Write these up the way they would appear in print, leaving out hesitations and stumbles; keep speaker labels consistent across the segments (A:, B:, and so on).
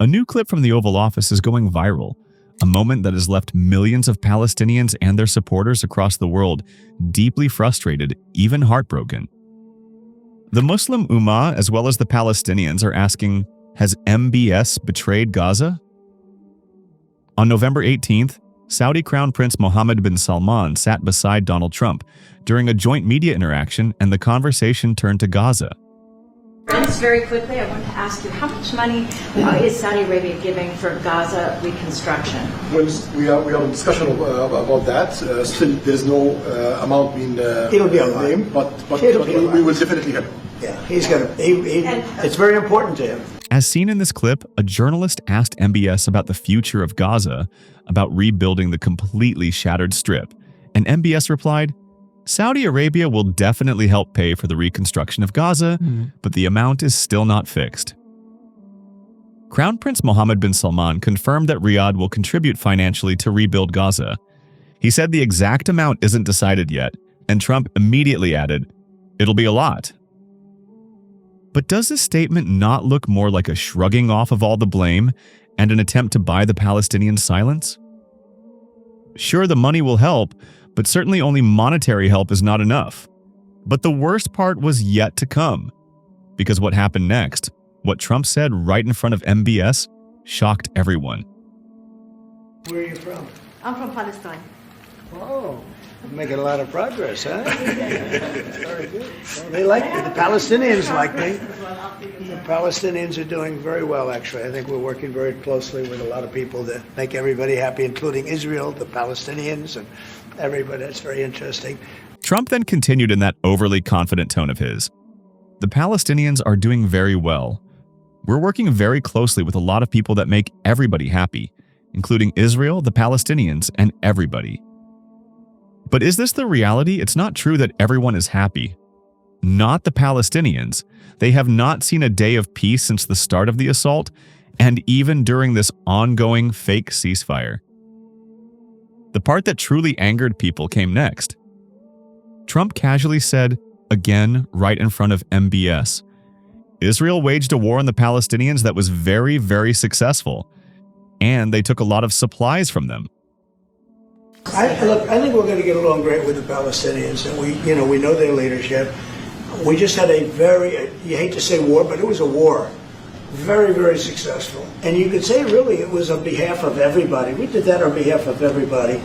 A: A new clip from the Oval Office is going viral, a moment that has left millions of Palestinians and their supporters across the world deeply frustrated, even heartbroken. The Muslim Ummah, as well as the Palestinians, are asking, has MBS betrayed Gaza? On November 18th, Saudi Crown Prince Mohammed bin Salman sat beside Donald Trump during a joint media interaction, and the conversation turned to Gaza.
B: Friends, very quickly, I want to ask you, how much money is Saudi Arabia giving for Gaza reconstruction?
C: Well, we have a discussion about that. Still, there is no amount being
D: It'll be a lot.
C: but we will definitely help.
D: Yeah, he's going to. It's very important to him.
A: As seen in this clip, a journalist asked MBS about the future of Gaza, about rebuilding the completely shattered strip, and MBS replied, Saudi Arabia will definitely help pay for the reconstruction of Gaza, but the amount is still not fixed. Crown Prince Mohammed bin Salman confirmed that Riyadh will contribute financially to rebuild Gaza. He said the exact amount isn't decided yet, and Trump immediately added, "It'll be a lot." But does this statement not look more like a shrugging off of all the blame and an attempt to buy the Palestinians' silence? Sure, the money will help, but certainly only monetary help is not enough. But the worst part was yet to come, because what happened next, what Trump said right in front of MBS, shocked everyone.
D: Where are you from?
B: I'm from Palestine.
D: Oh, you're making a lot of progress, huh? Very good. They like me. The Palestinians like me. The Palestinians are doing very well, actually. I think we're working very closely with a lot of people to make everybody happy, including Israel, the Palestinians, and everybody. That's very interesting.
A: Trump then continued in that overly confident tone of his. The Palestinians are doing very well. We're working very closely with a lot of people that make everybody happy, including Israel, the Palestinians, and everybody. But is this the reality? It's not true that everyone is happy. Not the Palestinians. They have not seen a day of peace since the start of the assault, and even during this ongoing fake ceasefire. The part that truly angered people came next. Trump casually said, again right in front of MBS, Israel waged a war on the Palestinians that was very, very successful, and they took a lot of supplies from them.
D: I think we're going to get along great with the Palestinians, and we know their leadership. We just had a very, you hate to say war, but it was a war. Very, very successful. And you could say really it was on behalf of everybody. We did that on behalf of everybody.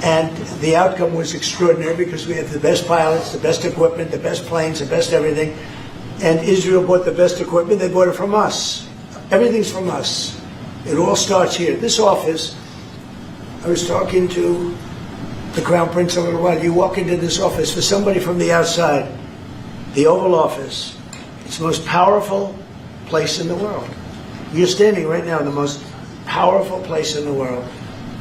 D: And the outcome was extraordinary because we had the best pilots, the best equipment, the best planes, the best everything. And Israel bought the best equipment. They bought it from us. Everything's from us. It all starts here. This office, I was talking to the Crown Prince a little while. You walk into this office, for somebody from the outside, the Oval Office, it's the most powerful place in the world. You're standing right now in the most powerful place in the world.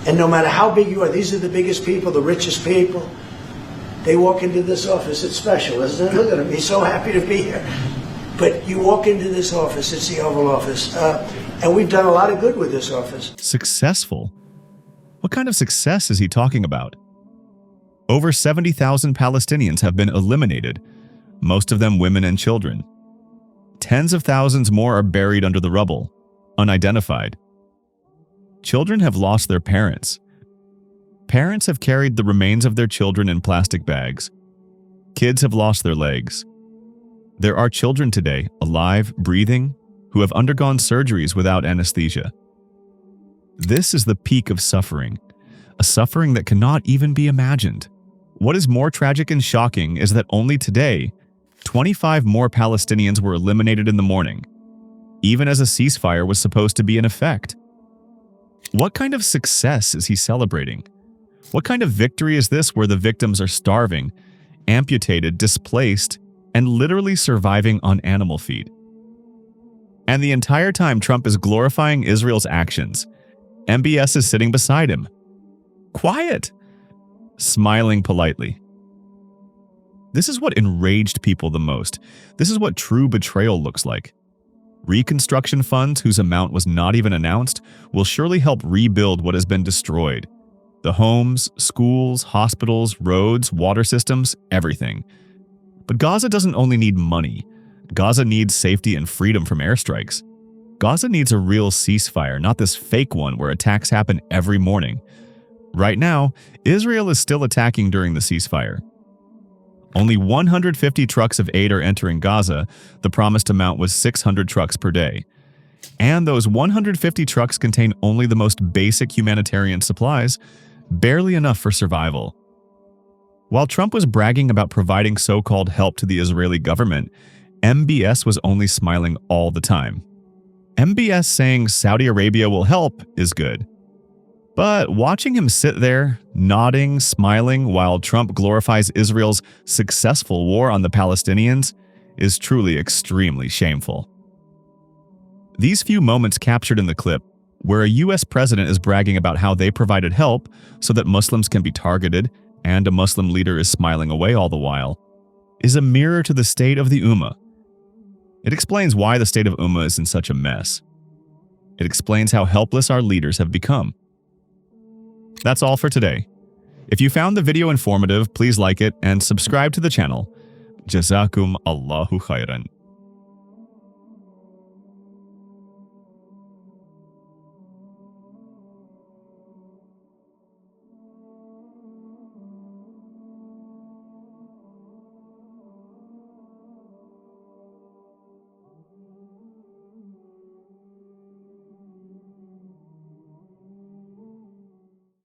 D: And no matter how big you are, these are the biggest people, the richest people. They walk into this office. It's special, isn't it? Look at him. He's so happy to be here. But you walk into this office, it's the Oval Office. And we've done a lot of good with this office.
A: Successful? What kind of success is he talking about? Over 70,000 Palestinians have been eliminated, most of them women and children. Tens of thousands more are buried under the rubble, unidentified. Children have lost their parents. Parents have carried the remains of their children in plastic bags. Kids have lost their legs. There are children today, alive, breathing, who have undergone surgeries without anesthesia. This is the peak of suffering, a suffering that cannot even be imagined. What is more tragic and shocking is that only today, 25 more Palestinians were eliminated in the morning, even as a ceasefire was supposed to be in effect. What kind of success is he celebrating? What kind of victory is this where the victims are starving, amputated, displaced, and literally surviving on animal feed? And the entire time Trump is glorifying Israel's actions, MBS is sitting beside him. Quiet! Smiling politely. This is what enraged people the most. This is what true betrayal looks like. Reconstruction funds, whose amount was not even announced, will surely help rebuild what has been destroyed. The homes, schools, hospitals, roads, water systems, everything. But Gaza doesn't only need money. Gaza needs safety and freedom from airstrikes. Gaza needs a real ceasefire, not this fake one where attacks happen every morning. Right now, Israel is still attacking during the ceasefire. Only 150 trucks of aid are entering Gaza. The promised amount was 600 trucks per day. And those 150 trucks contain only the most basic humanitarian supplies, barely enough for survival. While Trump was bragging about providing so-called help to the Israeli government, MBS was only smiling all the time. MBS saying Saudi Arabia will help is good. But watching him sit there, nodding, smiling, while Trump glorifies Israel's successful war on the Palestinians is truly extremely shameful. These few moments captured in the clip, where a US president is bragging about how they provided help so that Muslims can be targeted and a Muslim leader is smiling away all the while, is a mirror to the state of the Ummah. It explains why the state of Ummah is in such a mess. It explains how helpless our leaders have become. That's all for today. If you found the video informative, please like it and subscribe to the channel. Jazakum Allahu khairan.